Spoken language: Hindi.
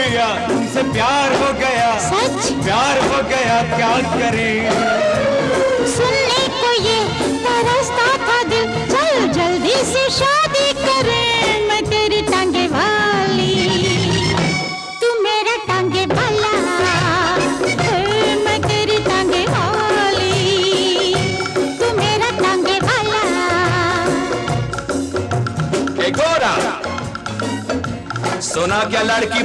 खूबिया, तुमसे प्यार हो गया, सच प्यार हो गया, क्या करें। सुनने को ये तरसता था दिल, चल जल्दी से शादी करें। मैं तेरी टांगे वाली, तू मेरा टांगे वाला, मैं तेरी टांगे वाली, तू मेरा टांगे वाला। ए गोरा, सुना क्या लड़की